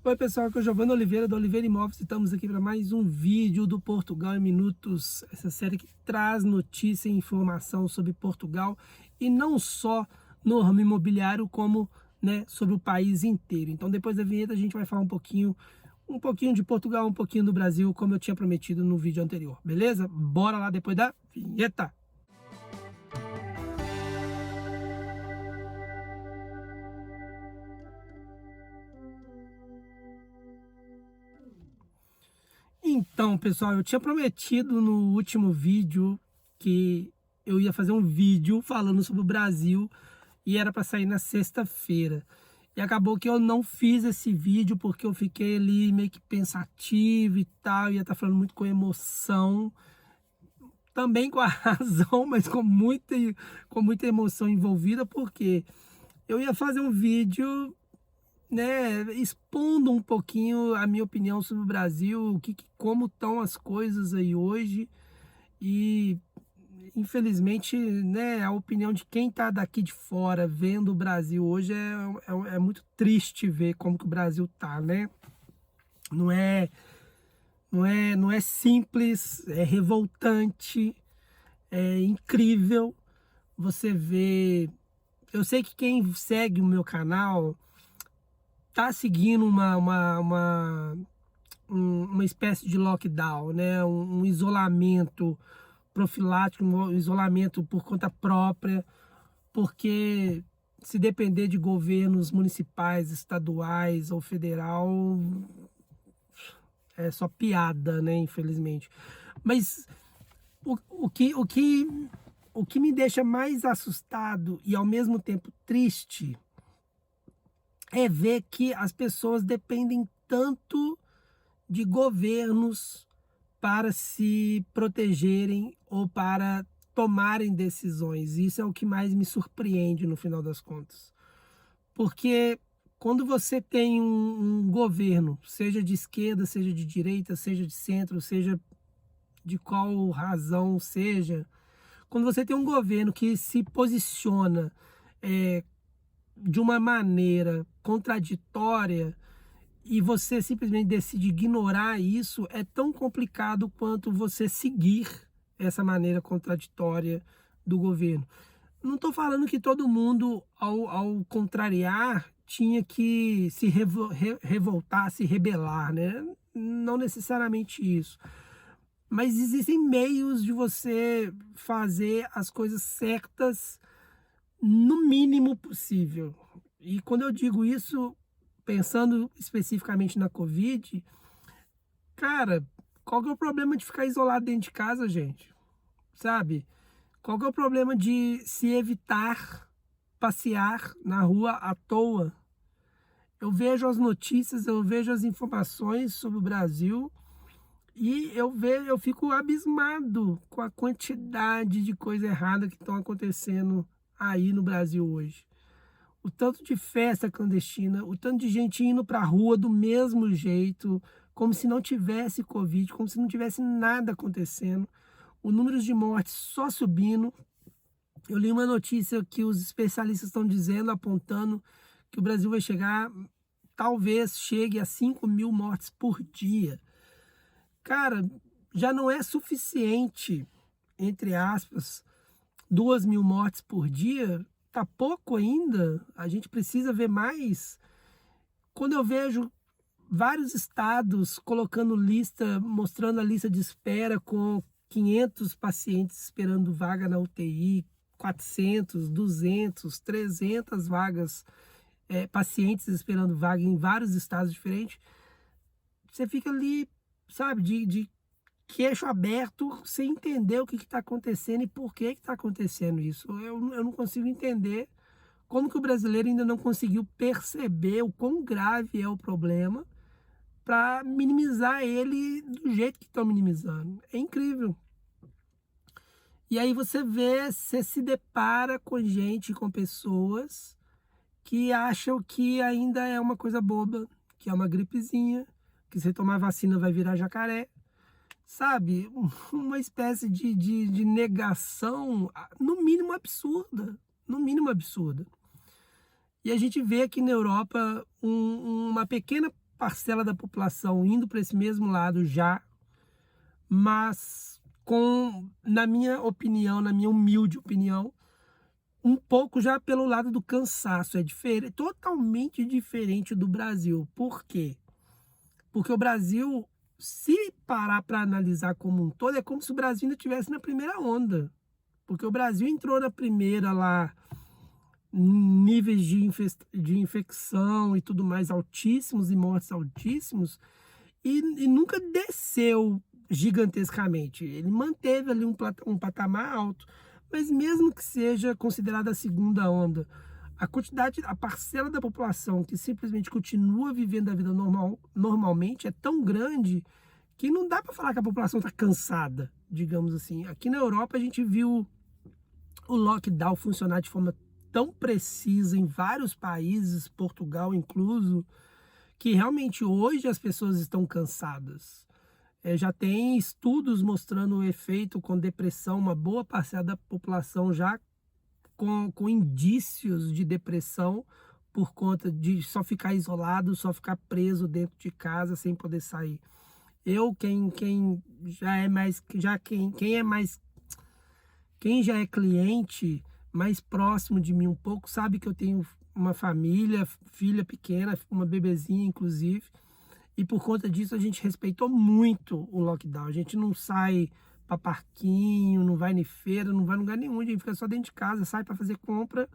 Oi pessoal, aqui é o Giovanni Oliveira do Oliveira Imóveis e estamos aqui para mais um vídeo do Portugal em Minutos, essa série que traz notícia e informação sobre Portugal e não só no ramo imobiliário como, né, sobre o país inteiro. Então depois da vinheta a gente vai falar um pouquinho de Portugal, um pouquinho do Brasil, como eu tinha prometido no vídeo anterior, beleza? Bora lá depois da vinheta! Então, pessoal, eu tinha prometido no último vídeo que eu ia fazer um vídeo falando sobre o Brasil e era para sair na sexta-feira. E acabou que eu não fiz esse vídeo porque eu fiquei ali meio que pensativo e tal, ia estar falando muito com emoção, também com a razão, mas com muita emoção envolvida, porque eu ia fazer um vídeo, né, expondo um pouquinho a minha opinião sobre o Brasil, como estão as coisas aí hoje e infelizmente, né, a opinião de quem está daqui de fora vendo o Brasil hoje é muito triste ver como que o Brasil tá, né? Não é, não é simples, é revoltante, é incrível você ver. Eu sei que quem segue o meu canal tá seguindo uma espécie de lockdown, né? Um isolamento profilático, um isolamento por conta própria, porque se depender de governos municipais, estaduais ou federal, é só piada, né? Infelizmente. Mas o, o, que, o, que, o que me deixa mais assustado e ao mesmo tempo triste é ver que as pessoas dependem tanto de governos para se protegerem ou para tomarem decisões. Isso é o que mais me surpreende no final das contas. Porque quando você tem um governo, seja de esquerda, seja de direita, seja de centro, seja de qual razão seja, quando você tem um governo que se posiciona de uma maneira contraditória, e você simplesmente decide ignorar isso, é tão complicado quanto você seguir essa maneira contraditória do governo. Não estou falando que todo mundo, ao contrariar, tinha que se revoltar, se rebelar, né? Não necessariamente isso. Mas existem meios de você fazer as coisas certas no mínimo possível. E quando eu digo isso, pensando especificamente na Covid, cara, qual que é o problema de ficar isolado dentro de casa, gente? Sabe? Qual que é o problema de se evitar passear na rua à toa? Eu vejo as notícias, eu vejo as informações sobre o Brasil e eu fico abismado com a quantidade de coisa errada que estão acontecendo aí no Brasil hoje. O tanto de festa clandestina, o tanto de gente indo para a rua do mesmo jeito, como se não tivesse Covid, como se não tivesse nada acontecendo. O número de mortes só subindo. Eu li uma notícia que os especialistas estão dizendo, apontando que o Brasil vai chegar, talvez chegue a 5.000 mortes por dia. Cara, já não é suficiente, entre aspas, 2.000 mortes por dia, tá pouco ainda, a gente precisa ver mais. Quando eu vejo vários estados colocando lista, mostrando a lista de espera com 500 pacientes esperando vaga na UTI, 400, 200, 300 vagas, pacientes esperando vaga em vários estados diferentes, você fica ali, sabe, de queixo aberto, sem entender o que está acontecendo e por que está acontecendo isso. Eu não consigo entender como que o brasileiro ainda não conseguiu perceber o quão grave é o problema para minimizar ele do jeito que estão minimizando. É incrível. E aí você se depara com gente, com pessoas que acham que ainda é uma coisa boba, que é uma gripezinha, que se tomar vacina vai virar jacaré. Sabe, uma espécie de negação, no mínimo absurda, no mínimo absurda. E a gente vê aqui na Europa uma pequena parcela da população indo para esse mesmo lado já, mas na minha opinião, na minha humilde opinião, um pouco já pelo lado do cansaço. É diferente, totalmente diferente do Brasil. Por quê? Porque o Brasil, se parar para analisar como um todo, é como se o Brasil ainda estivesse na primeira onda. Porque o Brasil entrou na primeira lá, níveis de infecção e tudo mais altíssimos e mortes altíssimos, e nunca desceu gigantescamente. Ele manteve ali um patamar alto. Mas mesmo que seja considerada a segunda onda, a parcela da população que simplesmente continua vivendo a vida normalmente é tão grande que não dá para falar que a população está cansada, digamos assim. Aqui na Europa a gente viu o lockdown funcionar de forma tão precisa em vários países, Portugal incluso, que realmente hoje as pessoas estão cansadas. Já tem estudos mostrando o efeito com depressão, uma boa parcela da população já com indícios de depressão por conta de só ficar isolado, só ficar preso dentro de casa sem poder sair. Quem já é mais, quem já é cliente mais próximo de mim um pouco, sabe que eu tenho uma família, filha pequena, uma bebezinha inclusive, e por conta disso a gente respeitou muito o lockdown. A gente não sai para parquinho, não vai em feira, não vai em lugar nenhum, a gente fica só dentro de casa, sai para fazer compra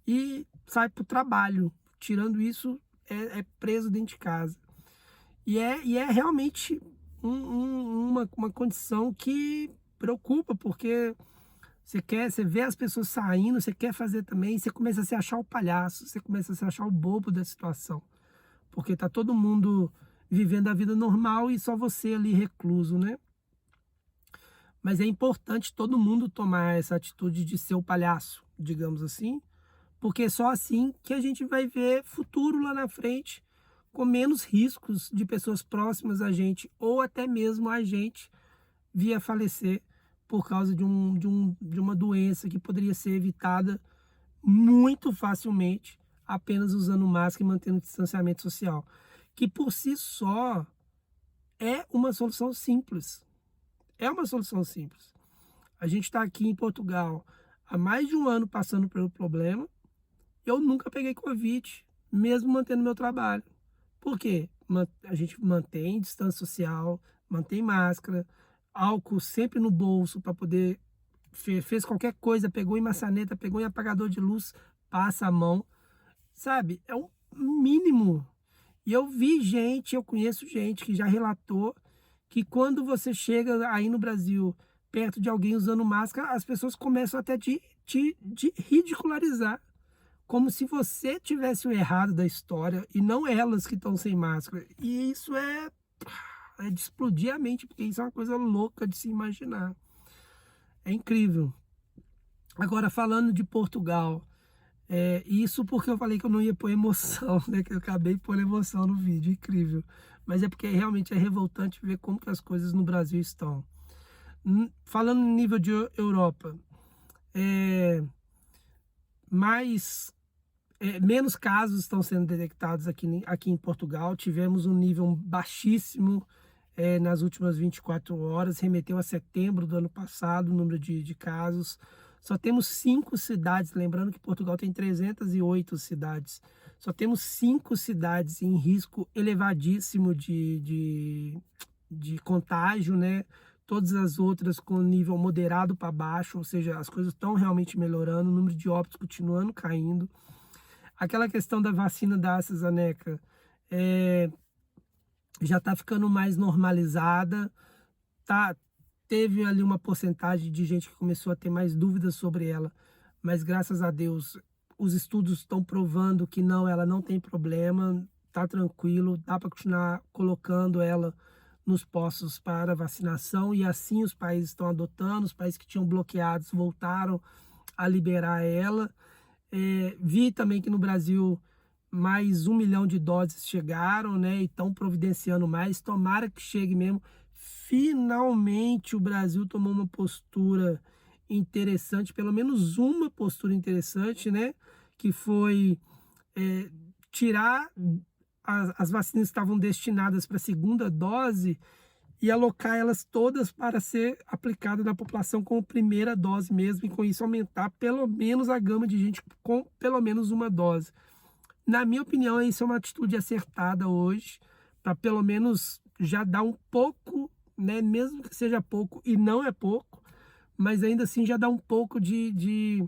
e sai para o trabalho. Tirando isso, é preso dentro de casa. E é realmente uma condição que preocupa, porque você vê as pessoas saindo, você quer fazer também, você começa a se achar o palhaço, você começa a se achar o bobo da situação. Porque tá todo mundo vivendo a vida normal e só você ali recluso, né? Mas é importante todo mundo tomar essa atitude de ser o palhaço, digamos assim, porque é só assim que a gente vai ver futuro lá na frente, com menos riscos de pessoas próximas a gente, ou até mesmo a gente vir a falecer por causa de uma doença que poderia ser evitada muito facilmente, apenas usando máscara e mantendo o distanciamento social, que por si só é uma solução simples. É uma solução simples. A gente está aqui em Portugal há mais de um ano passando pelo problema. Eu nunca peguei Covid, mesmo mantendo meu trabalho. Por quê? A gente mantém distância social, mantém máscara, álcool sempre no bolso para poder... Fez qualquer coisa, pegou em maçaneta, pegou em apagador de luz, passa a mão. Sabe? É um mínimo. E eu conheço gente que já relatou que quando você chega aí no Brasil, perto de alguém usando máscara, as pessoas começam até de ridicularizar, como se você tivesse o errado da história e não elas que estão sem máscara. E isso é de explodir a mente, porque isso é uma coisa louca de se imaginar. É incrível. Agora, falando de Portugal, isso porque eu falei que eu não ia pôr emoção, né? Que eu acabei pondo emoção no vídeo, incrível. Mas é porque realmente é revoltante ver como que as coisas no Brasil estão. Falando no nível de Europa, menos casos estão sendo detectados aqui em Portugal. Tivemos um nível baixíssimo nas últimas 24 horas, remeteu a setembro do ano passado o número de casos. Só temos 5 cidades, lembrando que Portugal tem 308 cidades. Só temos 5 cidades em risco elevadíssimo de contágio, né? Todas as outras com nível moderado para baixo, ou seja, as coisas estão realmente melhorando, o número de óbitos continuando caindo. Aquela questão da vacina da AstraZeneca já está ficando mais normalizada, teve ali uma porcentagem de gente que começou a ter mais dúvidas sobre ela, mas graças a Deus os estudos estão provando que não, ela não tem problema, tá tranquilo, dá para continuar colocando ela nos postos para vacinação, e assim os países estão adotando, os países que tinham bloqueados voltaram a liberar ela. Vi também que no Brasil mais 1 milhão de doses chegaram, né? E estão providenciando mais. Tomara que chegue mesmo. Finalmente o Brasil tomou uma postura interessante, pelo menos uma postura interessante, né? Que foi tirar as vacinas estavam destinadas para a segunda dose e alocar elas todas para ser aplicada na população como primeira dose mesmo, e com isso aumentar pelo menos a gama de gente com pelo menos uma dose. Na minha opinião, isso é uma atitude acertada hoje, para pelo menos já dar um pouco, né, mesmo que seja pouco, e não é pouco, mas ainda assim já dá um pouco de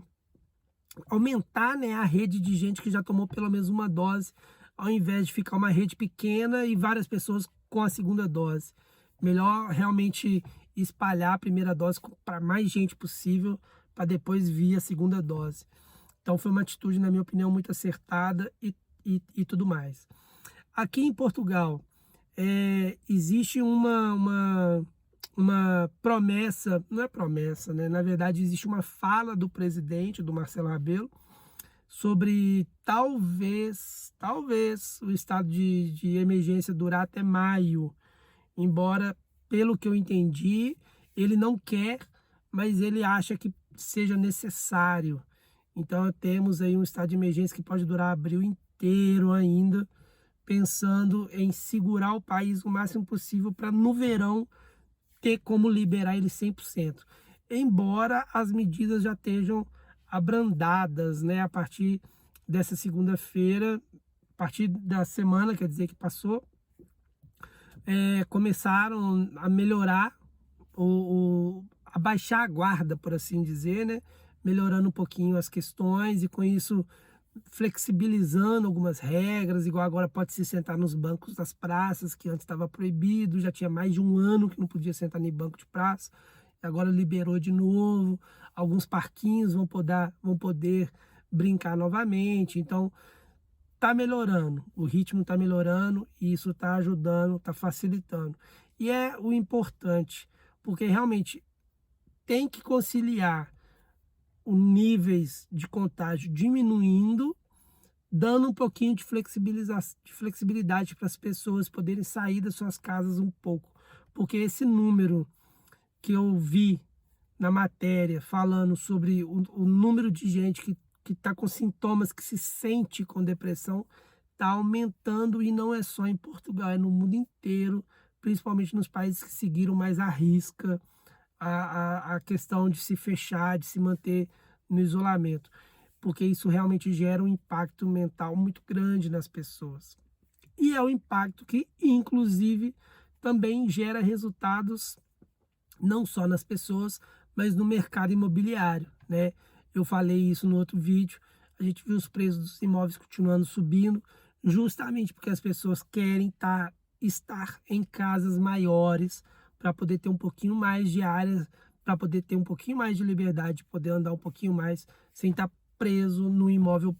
aumentar, né, a rede de gente que já tomou pelo menos uma dose, ao invés de ficar uma rede pequena e várias pessoas com a segunda dose. Melhor realmente espalhar a primeira dose para mais gente possível, para depois vir a segunda dose. Então foi uma atitude, na minha opinião, muito acertada e tudo mais. Aqui em Portugal, existe uma promessa, não é promessa, né? Na verdade, existe uma fala do presidente, do Marcelo Rebelo, sobre talvez o estado de emergência durar até maio, embora, pelo que eu entendi, ele não quer, mas ele acha que seja necessário. Então, temos aí um estado de emergência que pode durar abril inteiro ainda, pensando em segurar o país o máximo possível para no verão ter como liberar ele 100%. Embora as medidas já estejam abrandadas, né, a partir dessa segunda-feira, a partir da semana, quer dizer, que passou, começaram a melhorar, a baixar a guarda, por assim dizer, né, melhorando um pouquinho as questões e com isso flexibilizando algumas regras, igual agora pode se sentar nos bancos das praças, que antes estava proibido, já tinha mais de um ano que não podia sentar em banco de praça, e agora liberou de novo, alguns parquinhos vão poder brincar novamente, então tá melhorando, o ritmo tá melhorando e isso tá ajudando, tá facilitando. E é o importante, porque realmente tem que conciliar os níveis de contágio diminuindo, dando um pouquinho de flexibilidade para as pessoas poderem sair das suas casas um pouco. Porque esse número que eu vi na matéria falando sobre o número de gente que está com sintomas, que se sente com depressão, está aumentando, e não é só em Portugal, é no mundo inteiro, principalmente nos países que seguiram mais à risca a questão de se fechar, de se manter no isolamento, porque isso realmente gera um impacto mental muito grande nas pessoas. E é um impacto que, inclusive, também gera resultados não só nas pessoas, mas no mercado imobiliário, né? Eu falei isso no outro vídeo, a gente viu os preços dos imóveis continuando subindo, justamente porque as pessoas querem estar em casas maiores, para poder ter um pouquinho mais de áreas, para poder ter um pouquinho mais de liberdade, poder andar um pouquinho mais, sem estar preso no imóvel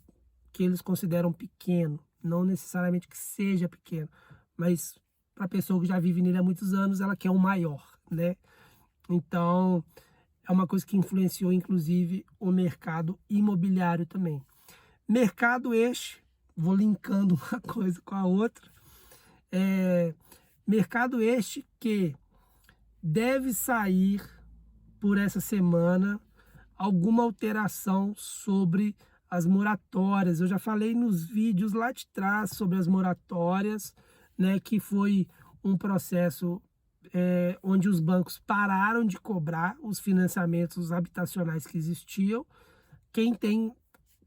que eles consideram pequeno. Não necessariamente que seja pequeno, mas para a pessoa que já vive nele há muitos anos, ela quer um maior, né? Então, é uma coisa que influenciou, inclusive, o mercado imobiliário também. Mercado este, vou linkando uma coisa com a outra, mercado este que deve sair por essa semana alguma alteração sobre as moratórias. Eu já falei nos vídeos lá de trás sobre as moratórias, né, que foi um processo onde os bancos pararam de cobrar os financiamentos habitacionais que existiam. Quem tem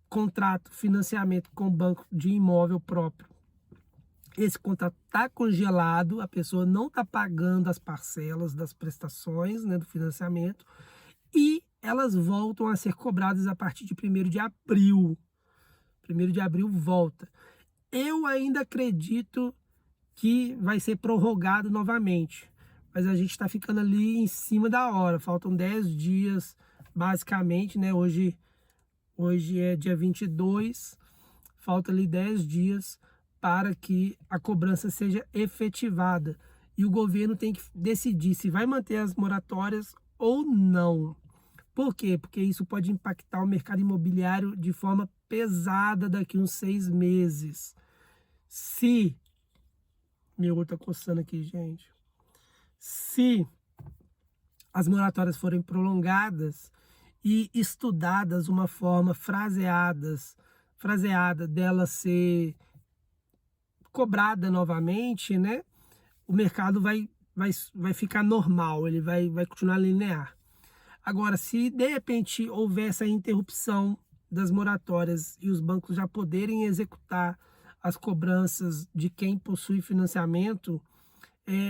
contrato, financiamento com banco de imóvel próprio, esse contrato está congelado, a pessoa não está pagando as parcelas das prestações, né, do financiamento, e elas voltam a ser cobradas a partir de 1º de abril. 1º de abril volta. Eu ainda acredito que vai ser prorrogado novamente, mas a gente está ficando ali em cima da hora. Faltam 10 dias, basicamente, né? Hoje é dia 22, falta ali 10 dias para que a cobrança seja efetivada. E o governo tem que decidir se vai manter as moratórias ou não. Por quê? Porque isso pode impactar o mercado imobiliário de forma pesada daqui uns 6 meses. Se... Meu olho tá coçando aqui, gente. Se as moratórias forem prolongadas e estudadas uma forma fraseada dela ser cobrada novamente, né, o mercado vai ficar normal, ele vai continuar linear. Agora, se de repente houver essa interrupção das moratórias e os bancos já poderem executar as cobranças de quem possui financiamento,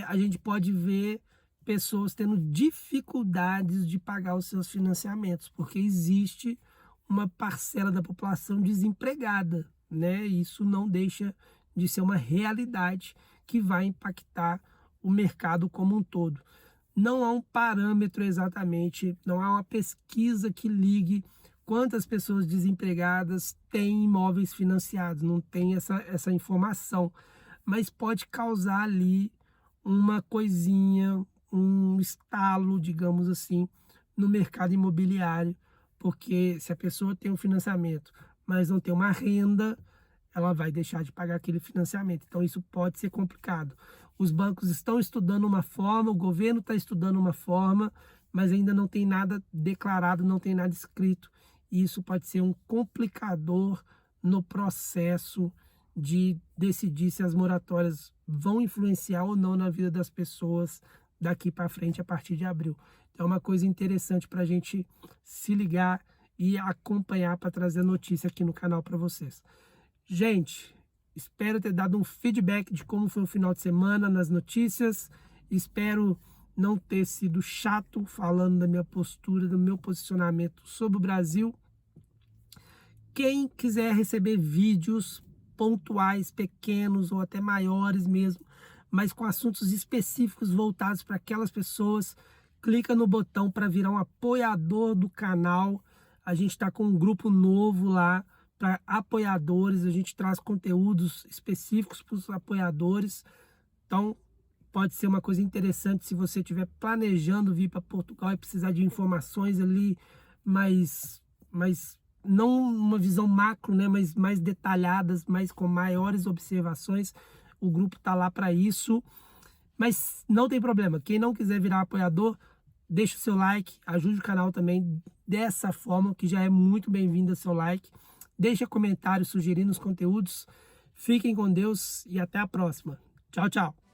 a gente pode ver pessoas tendo dificuldades de pagar os seus financiamentos, porque existe uma parcela da população desempregada, né? Isso não deixa de ser uma realidade que vai impactar o mercado como um todo. Não há um parâmetro exatamente, não há uma pesquisa que ligue quantas pessoas desempregadas têm imóveis financiados, não tem essa informação, mas pode causar ali uma coisinha, um estalo, digamos assim, no mercado imobiliário, porque se a pessoa tem um financiamento, mas não tem uma renda, ela vai deixar de pagar aquele financiamento. Então isso pode ser complicado. Os bancos estão estudando uma forma, o governo está estudando uma forma, mas ainda não tem nada declarado, não tem nada escrito. E isso pode ser um complicador no processo de decidir se as moratórias vão influenciar ou não na vida das pessoas daqui para frente, a partir de abril. Então é uma coisa interessante para a gente se ligar e acompanhar para trazer notícia aqui no canal para vocês. Gente, espero ter dado um feedback de como foi o final de semana nas notícias. Espero não ter sido chato falando da minha postura, do meu posicionamento sobre o Brasil. Quem quiser receber vídeos pontuais, pequenos ou até maiores mesmo, mas com assuntos específicos voltados para aquelas pessoas, clica no botão para virar um apoiador do canal. A gente está com um grupo novo lá para apoiadores, a gente traz conteúdos específicos para os apoiadores. Então pode ser uma coisa interessante se você estiver planejando vir para Portugal e precisar de informações ali mais não uma visão macro, né, mas mais detalhadas, mas com maiores observações. O grupo está lá para isso. Mas não tem problema, quem não quiser virar apoiador, deixa o seu like, ajude o canal também dessa forma, que já é muito bem-vindo o seu like. Deixa comentário sugerindo os conteúdos. Fiquem com Deus e até a próxima. Tchau, tchau.